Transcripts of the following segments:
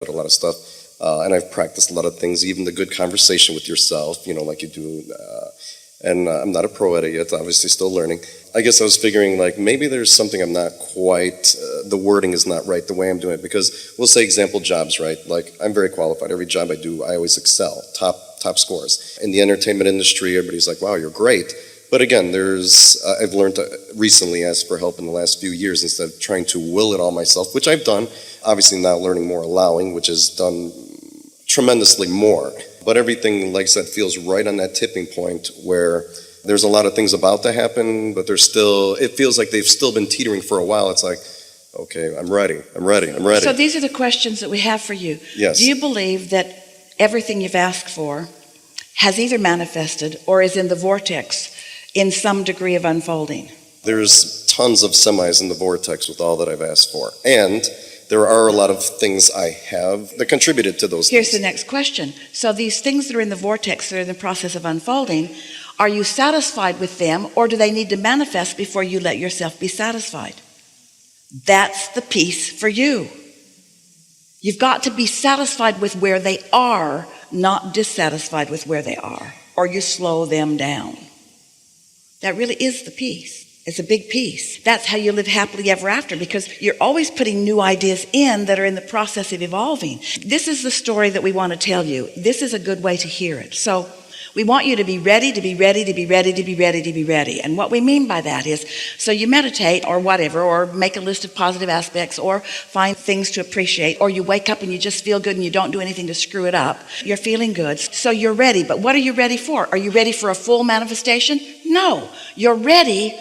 a lot of stuff. And I've practiced a lot of things, even the good conversation with yourself, like you do. And I'm not a pro at it yet, obviously still learning. I guess I was figuring like maybe there's something I'm not quite, the wording is not right the way I'm doing it. Because we'll say example jobs, right? Like I'm very qualified. Every job I do, I always excel, top scores. In the entertainment industry, everybody's like, wow, you're great. But again, I've learned to recently ask for help in the last few years instead of trying to will it all myself, which I've done. Obviously now learning more allowing, which has done tremendously more. But everything, like I said, feels right on that tipping point where there's a lot of things about to happen, but it feels like they've still been teetering for a while. It's like, okay, I'm ready. So these are the questions that we have for you. Yes. Do you believe that everything you've asked for has either manifested or is in the vortex in some degree of unfolding? There's tons of semis in the vortex with all that I've asked for. And there are a lot of things I have that contributed to those Here's things. the next question. So these things that are in the vortex, that are in the process of unfolding, are you satisfied with them, or do they need to manifest before you let yourself be satisfied? That's the piece for you. You've got to be satisfied with where they are, not dissatisfied with where they are, or you slow them down. That really is the piece. It's a big piece. That's how you live happily ever after, because you're always putting new ideas in that are in the process of evolving. This is the story that we want to tell you. This is a good way to hear it. So we want you to be ready, to be ready, to be ready, to be ready, to be ready. And what we mean by that is, so you meditate or whatever, or make a list of positive aspects, or find things to appreciate, or you wake up and you just feel good and you don't do anything to screw it up. You're feeling good. So you're ready. But what are you ready for? Are you ready for a full manifestation? No. You're ready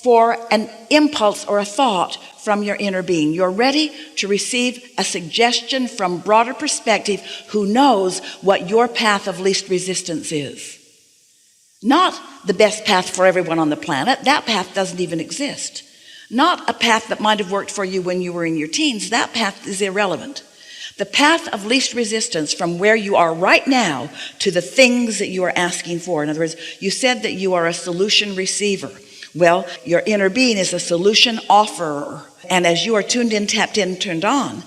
for an impulse or a thought from your inner being. You're ready to receive a suggestion from broader perspective who knows what your path of least resistance is. Not the best path for everyone on the planet. That path doesn't even exist. Not a path that might have worked for you when you were in your teens. That path is irrelevant. The path of least resistance from where you are right now to the things that you are asking for. In other words, you said that you are a solution receiver. Well, your inner being is a solution offerer. And as you are tuned in, tapped in, turned on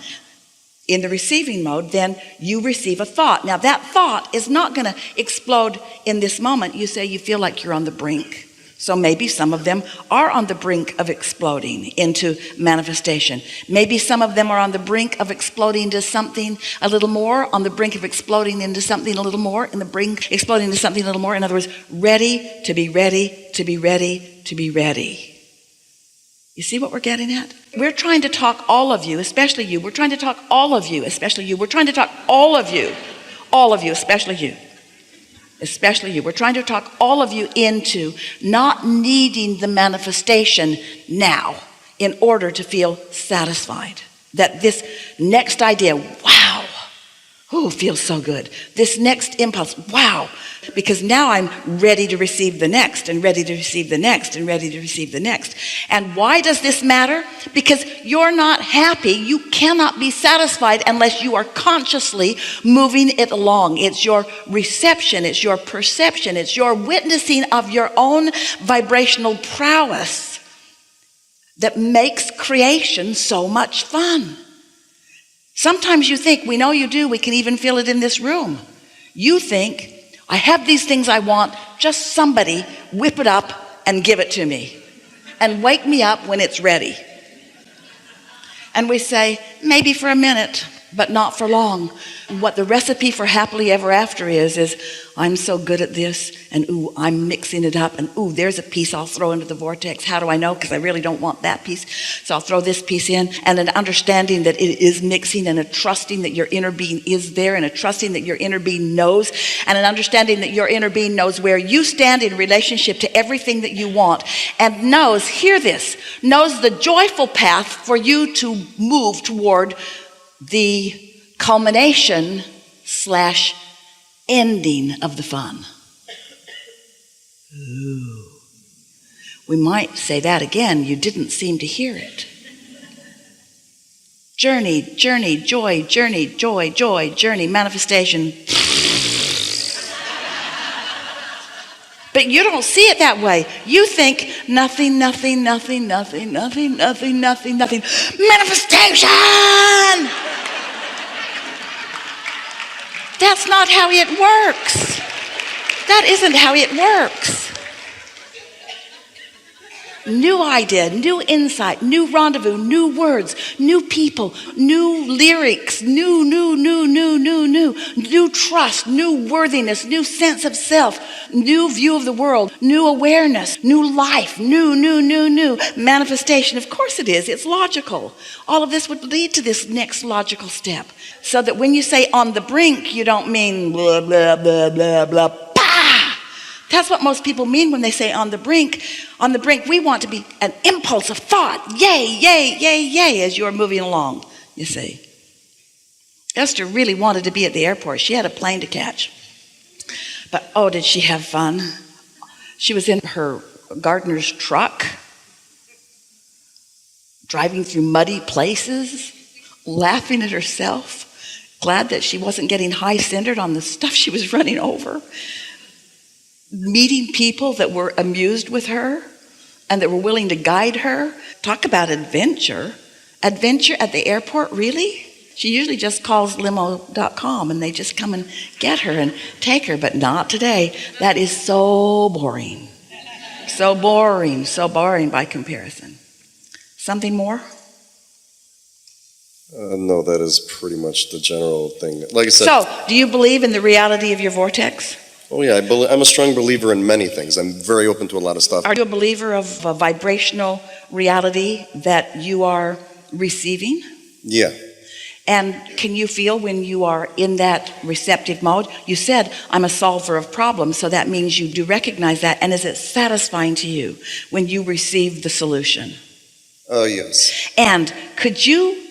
in the receiving mode, then you receive a thought. Now that thought is not going to explode in this moment. You say you feel like you're on the brink. So maybe some of them are on the brink of exploding into manifestation. Maybe some of them are on the brink of exploding to something a little more, on the brink of exploding into something a little more, in the brink exploding into something a little more. In other words, ready to be ready, to be ready, to be ready. You see what we're getting at? We're trying to talk all of you, especially you. We're trying to talk all of you, especially you. We're trying to talk all of you, especially you. Especially you. We're trying to talk all of you into not needing the manifestation now in order to feel satisfied. That this next idea, wow, feels so good. This next impulse, wow, because now I'm ready to receive the next, and ready to receive the next, and ready to receive the next. And why does this matter? Because you're not happy. You cannot be satisfied unless you are consciously moving it along. It's your reception, it's your perception, it's your witnessing of your own vibrational prowess that makes creation so much fun. Sometimes you think, we know you do, we can even feel it in this room. You think, I have these things I want, just somebody whip it up and give it to me. And wake me up when it's ready. And we say, maybe for a minute, but not for long. What the recipe for happily ever after is I'm so good at this, and ooh, I'm mixing it up, and ooh, there's a piece I'll throw into the vortex. How do I know? Because I really don't want that piece. So I'll throw this piece in, and an understanding that it is mixing, and a trusting that your inner being is there, and a trusting that your inner being knows, and an understanding that your inner being knows where you stand in relationship to everything that you want, and knows, hear this, knows the joyful path for you to move toward the culmination / ending of the fun. Ooh. We might say that again. You didn't seem to hear it. Journey, journey, joy, journey, joy, joy, journey, manifestation. But you don't see it that way. You think nothing, nothing, nothing, nothing, nothing, nothing, nothing, nothing. Manifestation! That's not how it works. That isn't how it works. New idea, new insight, new rendezvous, new words, new people, new lyrics, new trust, new worthiness, new sense of self, new view of the world, new awareness, new life, new manifestation. Of course it is. It's logical. All of this would lead to this next logical step. So that when you say on the brink, you don't mean blah, blah, blah, blah, blah. That's what most people mean when they say on the brink. On the brink, we want to be an impulse of thought. Yay, yay, yay, yay, as you're moving along, you see. Esther really wanted to be at the airport. She had a plane to catch. But oh, did she have fun. She was in her gardener's truck, driving through muddy places, laughing at herself, glad that she wasn't getting high-centered on the stuff she was running over. Meeting people that were amused with her and that were willing to guide her. Talk about adventure. Adventure at the airport, really? She usually just calls limo.com and they just come and get her and take her, but not today. That is so boring. So boring by comparison. Something more? No, that is pretty much the general thing. Like I said. So, do you believe in the reality of your vortex? Oh yeah, I'm a strong believer in many things. I'm very open to a lot of stuff. Are you a believer of a vibrational reality that you are receiving? Yeah. And can you feel when you are in that receptive mode? You said, I'm a solver of problems, so that means you do recognize that. And is it satisfying to you when you receive the solution? Yes. And could you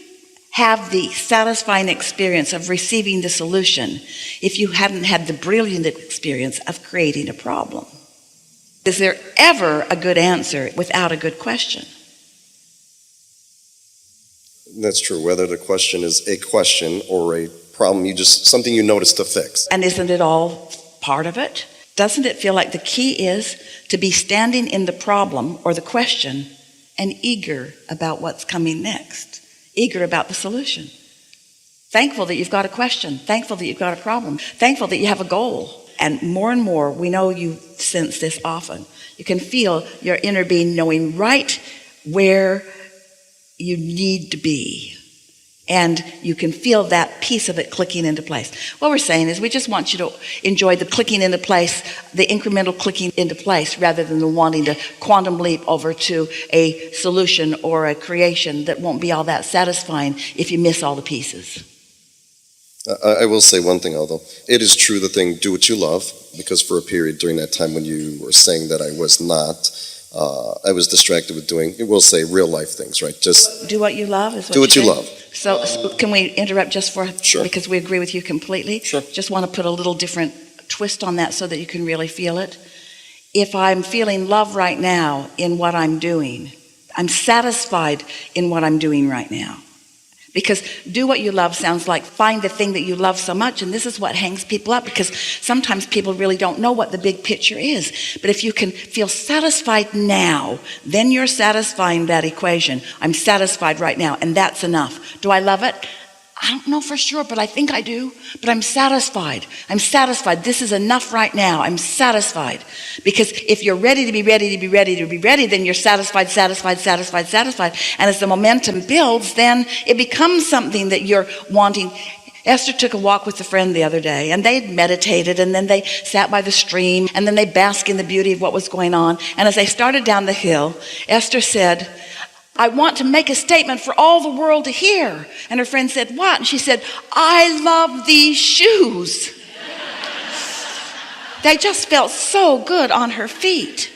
have the satisfying experience of receiving the solution if you hadn't had the brilliant experience of creating a problem? Is there ever a good answer without a good question? That's true. Whether the question is a question or a problem, something you notice to fix. And isn't it all part of it? Doesn't it feel like the key is to be standing in the problem or the question and eager about what's coming next? Eager about the solution. Thankful that you've got a question. Thankful that you've got a problem. Thankful that you have a goal. And more, we know you sense this often. You can feel your inner being knowing right where you need to be. And you can feel that piece of it clicking into place. What we're saying is we just want you to enjoy the clicking into place, the incremental clicking into place, rather than the wanting to quantum leap over to a solution or a creation that won't be all that satisfying if you miss all the pieces. I will say one thing, although. It is true the thing, do what you love, because for a period during that time when you were saying that I was not, I was distracted with doing, we'll say, real life things, right? Just do what you love is what do what you love. So can we interrupt just for, sure. Because we agree with you completely? Sure. Just want to put a little different twist on that so that you can really feel it. If I'm feeling love right now in what I'm doing, I'm satisfied in what I'm doing right now. Because do what you love sounds like find the thing that you love so much, and this is what hangs people up, because sometimes people really don't know what the big picture is. But if you can feel satisfied now, then you're satisfying that equation. I'm satisfied right now, and that's enough. Do I love it? I don't know for sure, but I think I do. But I'm satisfied. I'm satisfied. This is enough right now. I'm satisfied. Because if you're ready to be ready, then you're satisfied. And as the momentum builds, then it becomes something that you're wanting. Esther took a walk with a friend the other day, and they meditated, and then they sat by the stream, and then they basked in the beauty of what was going on. And as they started down the hill, Esther said, I want to make a statement for all the world to hear. And her friend said, what? And she said, I love these shoes. They just felt so good on her feet.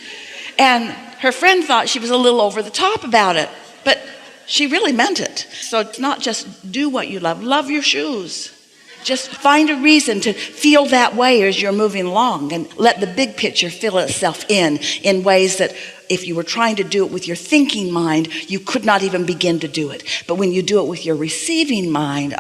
And her friend thought she was a little over the top about it, but she really meant it. So it's not just do what you love your shoes. Just find a reason to feel that way as you're moving along, and let the big picture fill itself in ways that if you were trying to do it with your thinking mind, you could not even begin to do it. But when you do it with your receiving mind,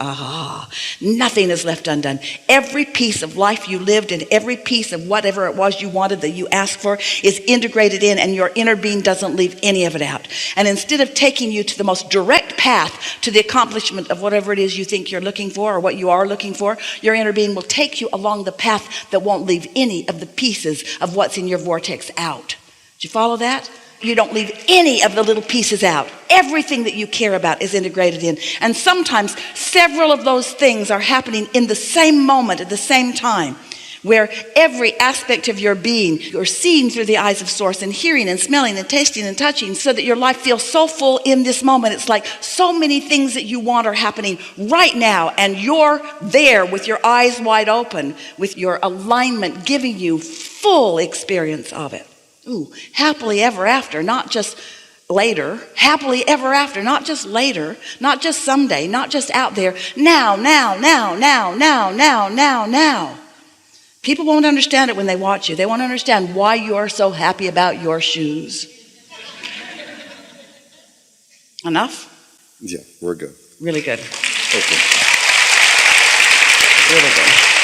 nothing is left undone. Every piece of life you lived and every piece of whatever it was you wanted that you asked for is integrated in, and your inner being doesn't leave any of it out. And instead of taking you to the most direct path to the accomplishment of whatever it is you think you're looking for or what you are looking for, your inner being will take you along the path that won't leave any of the pieces of what's in your vortex out. Did you follow that? You don't leave any of the little pieces out. Everything that you care about is integrated in. And sometimes several of those things are happening in the same moment at the same time, where every aspect of your being, you're seeing through the eyes of Source and hearing and smelling and tasting and touching, so that your life feels so full in this moment. It's like so many things that you want are happening right now, and you're there with your eyes wide open, with your alignment giving you full experience of it. Ooh, happily ever after, not just later. Happily ever after, not just later, not just someday, not just out there. Now, now, now, now, now, now, now, now. People won't understand it when they watch you. They won't understand why you are so happy about your shoes. Enough? Yeah, we're good. Really good. Okay. Really good.